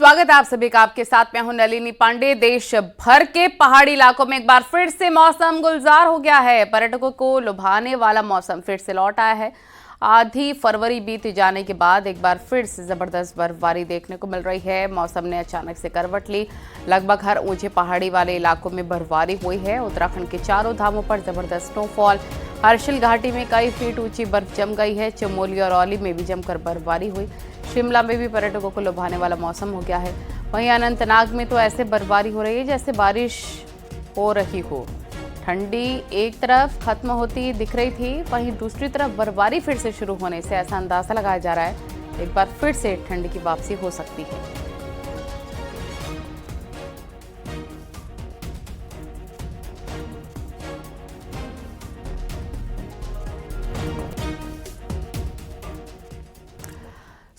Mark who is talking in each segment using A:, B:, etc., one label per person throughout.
A: स्वागत है आप सभी का। आपके साथ मैं हूं नलिनी पांडे। देश भर के पहाड़ी इलाकों में एक बार फिर से मौसम गुलजार हो गया है। पर्यटकों को लुभाने वाला मौसम फिर से लौट आया है। आधी फरवरी बीत जाने के बाद एक बार फिर से जबरदस्त बर्फबारी देखने को मिल रही है। मौसम ने अचानक से करवट ली। लगभग हर ऊंचे पहाड़ी वाले इलाकों में बर्फबारी हुई है। उत्तराखंड के चारों धामों पर जबरदस्त स्नोफॉल। हर्षिल घाटी में कई फीट ऊंची बर्फ जम गई है। चमोली और औली में भी जमकर बर्फबारी हुई। शिमला में भी पर्यटकों को लुभाने वाला मौसम हो गया है। वहीं अनंतनाग में तो ऐसे बर्फबारी हो रही है जैसे बारिश हो रही हो। ठंडी एक तरफ खत्म होती दिख रही थी, वहीं दूसरी तरफ बर्फबारी फिर से शुरू होने से ऐसा अंदाजा लगाया जा रहा है एक बार फिर से ठंड की वापसी हो सकती है।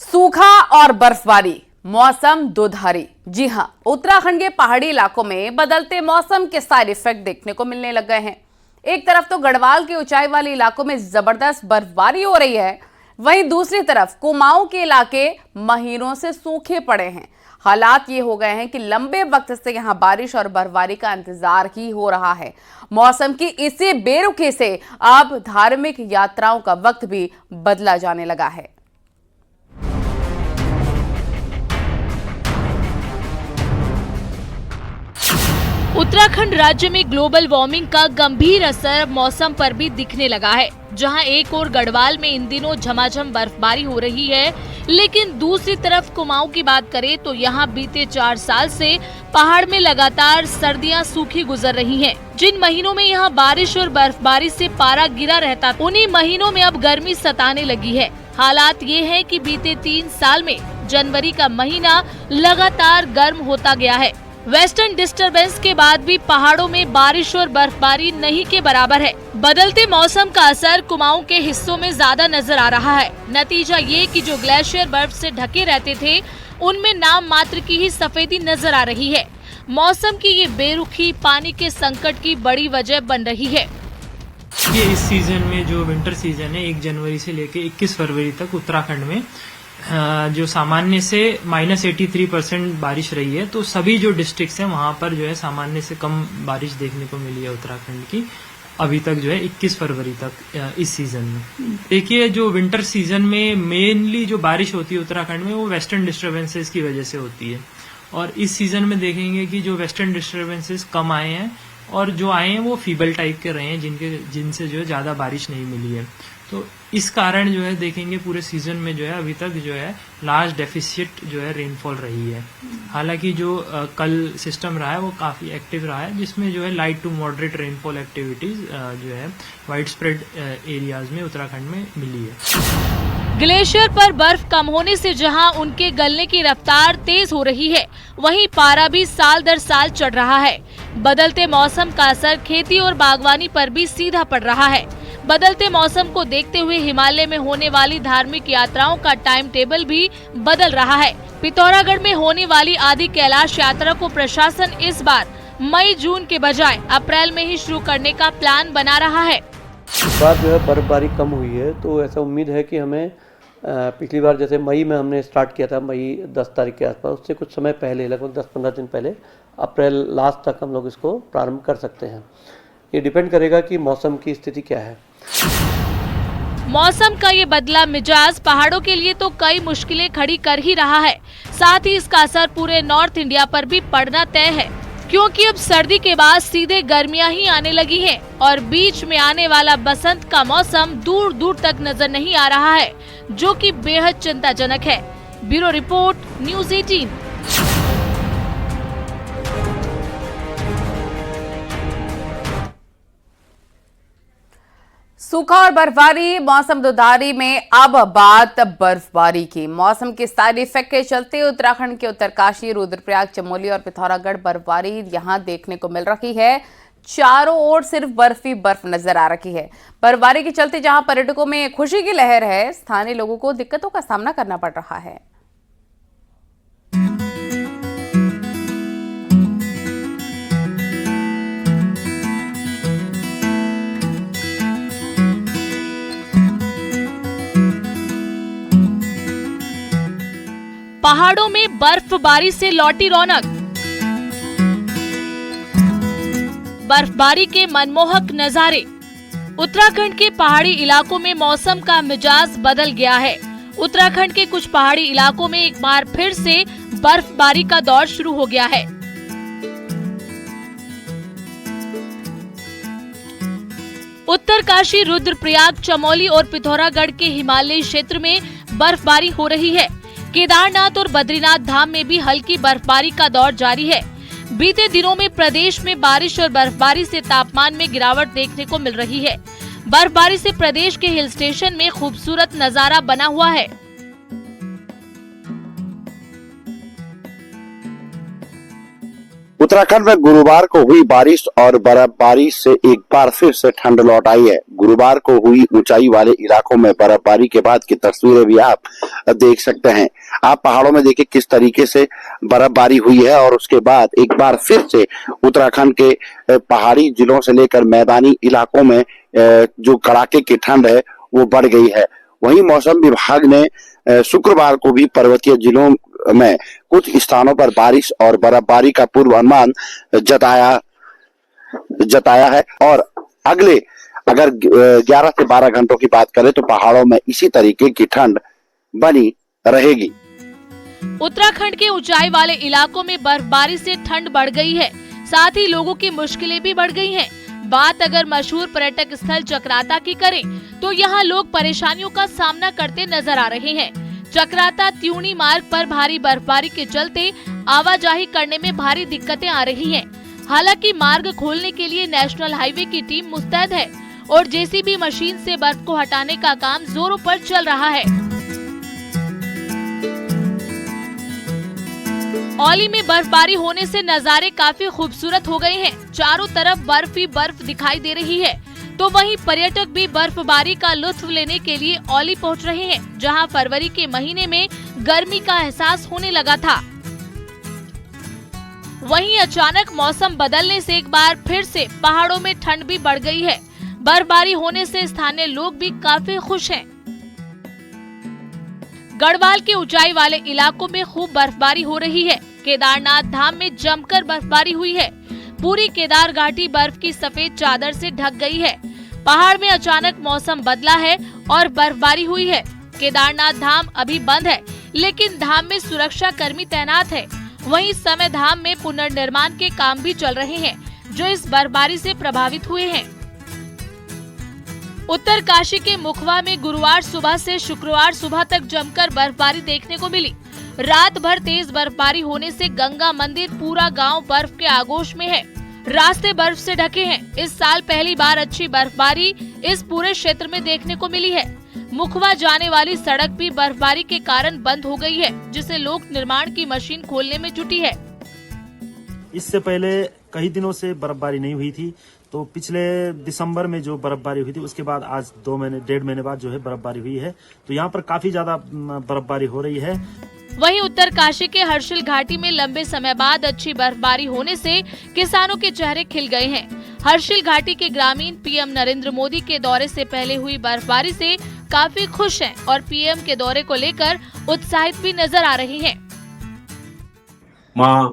A: सूखा और बर्फबारी, मौसम दुधारी। जी हां, उत्तराखंड के पहाड़ी इलाकों में बदलते मौसम के साइड इफेक्ट देखने को मिलने लग गए हैं। एक तरफ तो गढ़वाल के ऊंचाई वाले इलाकों में जबरदस्त बर्फबारी हो रही है, वहीं दूसरी तरफ कुमाऊं के इलाके महीनों से सूखे पड़े हैं। हालात ये हो गए हैं कि लंबे वक्त से यहां बारिश और बर्फबारी का इंतजार ही हो रहा है। मौसम की इसी बेरुखी से अब धार्मिक यात्राओं का वक्त भी बदला जाने लगा है।
B: उत्तराखंड राज्य में ग्लोबल वार्मिंग का गंभीर असर मौसम पर भी दिखने लगा है। जहां एक ओर गढ़वाल में इन दिनों झमाझम बर्फबारी हो रही है, लेकिन दूसरी तरफ कुमाऊं की बात करें तो यहां बीते 4 साल से पहाड़ में लगातार सर्दियां सूखी गुजर रही हैं। जिन महीनों में यहां बारिश और बर्फबारी से पारा गिरा रहता, उन्हीं महीनों में अब गर्मी सताने लगी है। हालात ये है कि बीते 3 साल में जनवरी का महीना लगातार गर्म होता गया है। वेस्टर्न डिस्टरबेंस के बाद भी पहाड़ों में बारिश और बर्फबारी नहीं के बराबर है। बदलते मौसम का असर कुमाऊं के हिस्सों में ज्यादा नजर आ रहा है। नतीजा ये कि जो ग्लेशियर बर्फ से ढके रहते थे, उनमें नाम मात्र की ही सफेदी नजर आ रही है। मौसम की ये बेरुखी पानी के संकट की बड़ी वजह बन रही है।
C: ये इस सीजन में जो विंटर सीजन है 1 जनवरी से लेके 21 फरवरी तक उत्तराखंड में जो सामान्य से -83% बारिश रही है। तो सभी जो डिस्ट्रिक्ट्स हैं वहां पर जो है सामान्य से कम बारिश देखने को मिली है उत्तराखंड की अभी तक जो है 21 फरवरी तक इस सीजन में। देखिए, जो विंटर सीजन में मेनली जो बारिश होती है उत्तराखंड में वो वेस्टर्न डिस्टर्बेंसेस की वजह से होती है। और इस सीजन में देखेंगे कि जो वेस्टर्न डिस्टर्बेंसेस कम आए हैं और जो आए हैं वो फीबल टाइप के रहे हैं, जिनसे जो है ज्यादा बारिश नहीं मिली है। तो इस कारण जो है देखेंगे पूरे सीजन में जो है अभी तक जो है लार्ज डेफिसिट जो है रेनफॉल रही है। हालांकि जो कल सिस्टम रहा है वो काफी एक्टिव रहा है, जिसमें जो है light to moderate rainfall activities जो है वाइड स्प्रेड एरियाज में उत्तराखंड में मिली है।
B: ग्लेशियर पर बर्फ कम होने से जहां उनके गलने की रफ्तार तेज हो रही है, वहीं पारा भी साल दर साल चढ़ रहा है। बदलते मौसम का असर खेती और बागवानी पर भी सीधा पड़ रहा है। बदलते मौसम को देखते हुए हिमालय में होने वाली धार्मिक यात्राओं का टाइम टेबल भी बदल रहा है। पिथौरागढ़ में होने वाली आदि कैलाश यात्रा को प्रशासन इस बार मई जून के बजाय अप्रैल में ही शुरू करने का प्लान बना रहा है।
D: इस बार जो है बर्फबारी कम हुई है, तो ऐसा उम्मीद है कि हमें पिछली बार जैसे मई में हमने स्टार्ट किया था, मई 10 तारीख के आसपास, उससे कुछ समय पहले लगभग 10-15 दिन पहले अप्रैल लास्ट तक हम लोग इसको प्रारंभ कर सकते हैं। ये डिपेंड करेगा कि मौसम की स्थिति क्या है।
B: मौसम का ये बदला मिजाज पहाड़ों के लिए तो कई मुश्किलें खड़ी कर ही रहा है, साथ ही इसका असर पूरे नॉर्थ इंडिया पर भी पड़ना तय है, क्योंकि अब सर्दी के बाद सीधे गर्मियां ही आने लगी हैं और बीच में आने वाला बसंत का मौसम दूर दूर तक नजर नहीं आ रहा है, जो कि बेहद चिंताजनक है। Bureau report, news 18।
A: सूखा और बर्फबारी, मौसम दुधारी में अब बात बर्फबारी की। मौसम के साइड इफेक्ट के चलते उत्तराखंड के उत्तरकाशी, रुद्रप्रयाग, चमोली और पिथौरागढ़ बर्फबारी यहां देखने को मिल रही है। चारों ओर सिर्फ बर्फ ही बर्फ नजर आ रही है। बर्फबारी के चलते जहां पर्यटकों में खुशी की लहर है, स्थानीय लोगों को दिक्कतों का सामना करना पड़ रहा है।
B: पहाड़ों में बर्फबारी से लौटी रौनक। बर्फबारी के मनमोहक नजारे। उत्तराखंड के पहाड़ी इलाकों में मौसम का मिजाज बदल गया है। उत्तराखंड के कुछ पहाड़ी इलाकों में एक बार फिर से बर्फबारी का दौर शुरू हो गया है। उत्तरकाशी, रुद्रप्रयाग, चमोली और पिथौरागढ़ के हिमालयी क्षेत्र में बर्फबारी हो रही है। केदारनाथ और बद्रीनाथ धाम में भी हल्की बर्फबारी का दौर जारी है। बीते दिनों में प्रदेश में बारिश और बर्फबारी से तापमान में गिरावट देखने को मिल रही है। बर्फबारी से प्रदेश के हिल स्टेशन में खूबसूरत नजारा बना हुआ है।
E: उत्तराखंड में गुरुवार को हुई बारिश और बर्फबारी से एक बार फिर से ठंड लौट आई है। गुरुवार को हुई ऊंचाई वाले इलाकों में बर्फबारी के बाद की तस्वीरें भी आप देख सकते हैं। आप पहाड़ों में देखिए किस तरीके से बर्फबारी हुई है और उसके बाद एक बार फिर से उत्तराखंड के पहाड़ी जिलों से लेकर मैदानी इलाकों में जो कड़ाके की ठंड है वो बढ़ गई है। वहीं मौसम विभाग ने शुक्रवार को भी पर्वतीय जिलों में कुछ स्थानों पर बारिश और बर्फबारी का पूर्वानुमान जताया है और अगले अगर 11 से 12 घंटों की बात करें तो पहाड़ों में इसी तरीके की ठंड बनी रहेगी।
B: उत्तराखंड के ऊंचाई वाले इलाकों में बर्फबारी से ठंड बढ़ गई है, साथ ही लोगों की मुश्किलें भी बढ़ गई हैं। बात अगर मशहूर पर्यटक स्थल चक्राता की करें तो यहाँ लोग परेशानियों का सामना करते नजर आ रहे हैं। चक्राता त्यूनी मार्ग पर भारी बर्फबारी के चलते आवाजाही करने में भारी दिक्कतें आ रही हैं। हालांकि मार्ग खोलने के लिए नेशनल हाईवे की टीम मुस्तैद है और जेसीबी मशीन से बर्फ को हटाने का काम जोरों पर चल रहा है। औली में बर्फबारी होने से नजारे काफी खूबसूरत हो गए हैं। चारों तरफ बर्फ ही बर्फ दिखाई दे रही है, तो वहीं पर्यटक भी बर्फबारी का लुत्फ लेने के लिए औली पहुंच रहे हैं, जहां फरवरी के महीने में गर्मी का एहसास होने लगा था। वहीं अचानक मौसम बदलने से एक बार फिर से पहाड़ों में ठंड भी बढ़ गई है। बर्फबारी होने से स्थानीय लोग भी काफी खुश हैं। गढ़वाल के ऊंचाई वाले इलाकों में खूब बर्फबारी हो रही है। केदारनाथ धाम में जमकर बर्फबारी हुई है। पूरी केदार घाटी बर्फ की सफेद चादर से ढक गई है। पहाड़ में अचानक मौसम बदला है और बर्फबारी हुई है। केदारनाथ धाम अभी बंद है, लेकिन धाम में सुरक्षा कर्मी तैनात है। वहीं इस समय धाम में पुनर्निर्माण के काम भी चल रहे हैं, जो इस बर्फबारी से प्रभावित हुए हैं। उत्तरकाशी के मुखवा में गुरुवार सुबह से शुक्रवार सुबह तक जमकर बर्फबारी देखने को मिली। रात भर तेज बर्फबारी होने से गंगा मंदिर पूरा गांव बर्फ के आगोश में है। रास्ते बर्फ से ढके हैं। इस साल पहली बार अच्छी बर्फबारी इस पूरे क्षेत्र में देखने को मिली है। मुखवा जाने वाली सड़क भी बर्फबारी के कारण बंद हो गई है, जिसे लोक निर्माण की मशीन खोलने में जुटी है।
F: इससे पहले कई दिनों से बर्फबारी नहीं हुई थी, तो पिछले दिसंबर में जो बर्फबारी हुई थी उसके बाद आज 1.5 महीने बाद जो है बर्फबारी हुई है, तो यहाँ पर काफी ज्यादा बर्फबारी हो रही है।
B: वहीं उत्तरकाशी के हर्षिल घाटी में लंबे समय बाद अच्छी बर्फबारी होने से किसानों के चेहरे खिल गए हैं। हर्षिल घाटी के ग्रामीण पीएम नरेंद्र मोदी के दौरे से पहले हुई बर्फबारी से काफी खुश हैं और पीएम के दौरे को लेकर उत्साहित भी नजर आ रहे हैं।
G: मां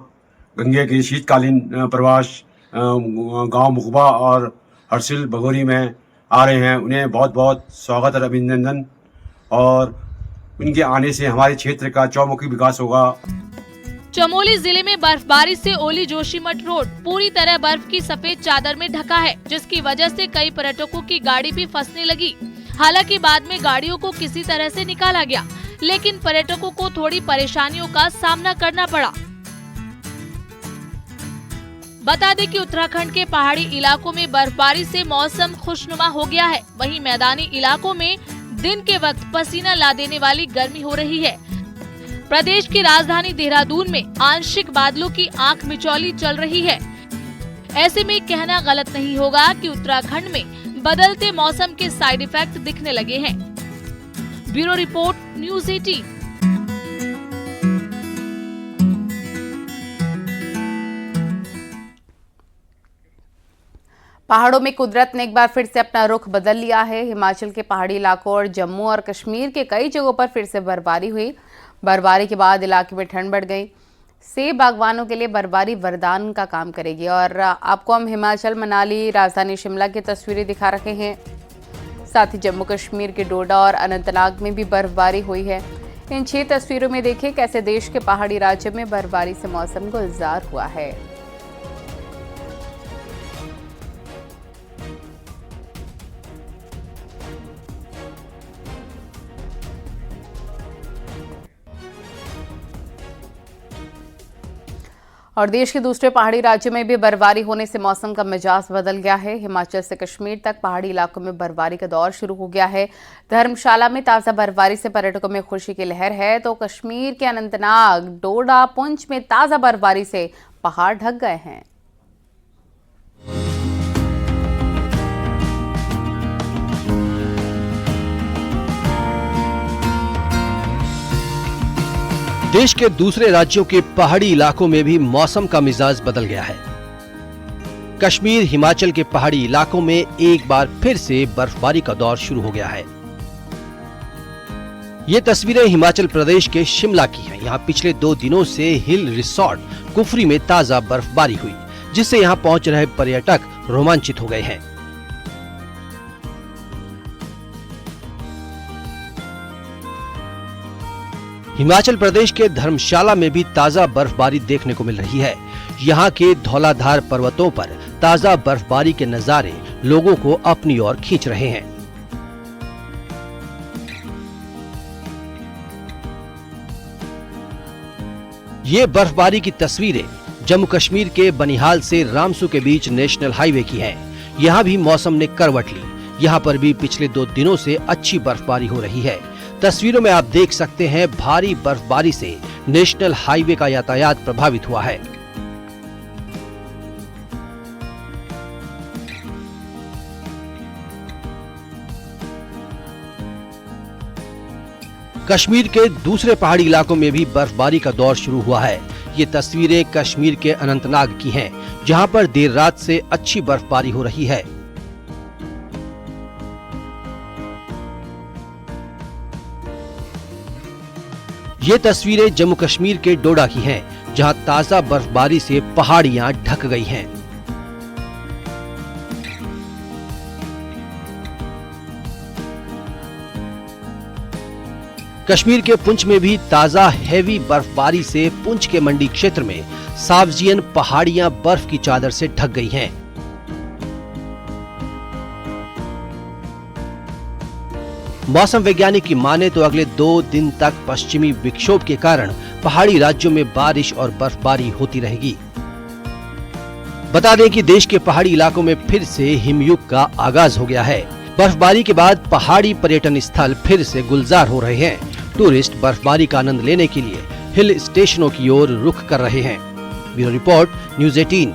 G: गंगे के शीतकालीन प्रवास गांव मुखबा और हर्षिल भगोरी में आ रहे हैं, उन्हें बहुत बहुत स्वागत और अभिनंदन, और उनके आने से हमारे क्षेत्र का चौमुखी विकास होगा।
B: चमोली जिले में बर्फबारी से ओली जोशीमठ रोड पूरी तरह बर्फ की सफेद चादर में ढका है, जिसकी वजह से कई पर्यटकों की गाड़ी भी फंसने लगी। हालांकि बाद में गाड़ियों को किसी तरह से निकाला गया, लेकिन पर्यटकों को थोड़ी परेशानियों का सामना करना पड़ा। बता दें कि उत्तराखंड के पहाड़ी इलाकों में बर्फबारी से मौसम खुशनुमा हो गया है। वहीं मैदानी इलाकों में दिन के वक्त पसीना ला देने वाली गर्मी हो रही है। प्रदेश की राजधानी देहरादून में आंशिक बादलों की आंख मिचौली चल रही है। ऐसे में कहना गलत नहीं होगा कि उत्तराखंड में बदलते मौसम के साइड इफेक्ट दिखने लगे हैं। Bureau report, news 18।
A: पहाड़ों में कुदरत ने एक बार फिर से अपना रुख बदल लिया है। हिमाचल के पहाड़ी इलाकों और जम्मू और कश्मीर के कई जगहों पर फिर से बर्फबारी हुई। बर्फबारी के बाद इलाके में ठंड बढ़ गई। सेब बागवानों के लिए बर्फबारी वरदान का काम करेगी। और आपको हम हिमाचल, मनाली, राजधानी शिमला की तस्वीरें दिखा रहे हैं। साथ ही जम्मू कश्मीर के डोडा और अनंतनाग में भी बर्फबारी हुई है। इन 6 तस्वीरों में देखिए कैसे देश के पहाड़ी राज्य में बर्फबारी से मौसम गुलजार हुआ है। और देश के दूसरे पहाड़ी राज्यों में भी बर्फबारी होने से मौसम का मिजाज बदल गया है। हिमाचल से कश्मीर तक पहाड़ी इलाकों में बर्फबारी का दौर शुरू हो गया है। धर्मशाला में ताज़ा बर्फबारी से पर्यटकों में खुशी की लहर है, तो कश्मीर के अनंतनाग, डोडा, पुंछ में ताज़ा बर्फबारी से पहाड़ ढक गए हैं।
H: देश के दूसरे राज्यों के पहाड़ी इलाकों में भी मौसम का मिजाज बदल गया है। कश्मीर, हिमाचल के पहाड़ी इलाकों में एक बार फिर से बर्फबारी का दौर शुरू हो गया है। ये तस्वीरें हिमाचल प्रदेश के शिमला की हैं। यहाँ पिछले 2 दिनों से हिल रिसोर्ट कुफरी में ताजा बर्फबारी हुई, जिससे यहाँ पहुंच रहे पर्यटक रोमांचित हो गए हैं। हिमाचल प्रदेश के धर्मशाला में भी ताजा बर्फबारी देखने को मिल रही है। यहाँ के धौलाधार पर्वतों पर ताजा बर्फबारी के नजारे लोगों को अपनी ओर खींच रहे हैं। ये बर्फबारी की तस्वीरें जम्मू कश्मीर के बनिहाल से रामसू के बीच नेशनल हाईवे की हैं। यहाँ भी मौसम ने करवट ली। यहाँ पर भी पिछले 2 दिनों से अच्छी बर्फबारी हो रही है। तस्वीरों में आप देख सकते हैं भारी बर्फबारी से नेशनल हाईवे का यातायात प्रभावित हुआ है। कश्मीर के दूसरे पहाड़ी इलाकों में भी बर्फबारी का दौर शुरू हुआ है। ये तस्वीरें कश्मीर के अनंतनाग की हैं, जहां पर देर रात से अच्छी बर्फबारी हो रही है। ये तस्वीरें जम्मू कश्मीर के डोडा की हैं, जहां ताजा बर्फबारी से पहाड़ियां ढक गई हैं। कश्मीर के पुंछ में भी ताजा हैवी बर्फबारी से पुंछ के मंडी क्षेत्र में सावजियन पहाड़ियां बर्फ की चादर से ढक गई हैं। मौसम वैज्ञानिक की माने तो अगले 2 दिन तक पश्चिमी विक्षोभ के कारण पहाड़ी राज्यों में बारिश और बर्फबारी होती रहेगी। बता दें कि देश के पहाड़ी इलाकों में फिर से हिमयुग का आगाज हो गया है। बर्फबारी के बाद पहाड़ी पर्यटन स्थल फिर से गुलजार हो रहे हैं। टूरिस्ट बर्फबारी का आनंद लेने के लिए हिल स्टेशनों की ओर रुख कर रहे हैं। Bureau report, news 18।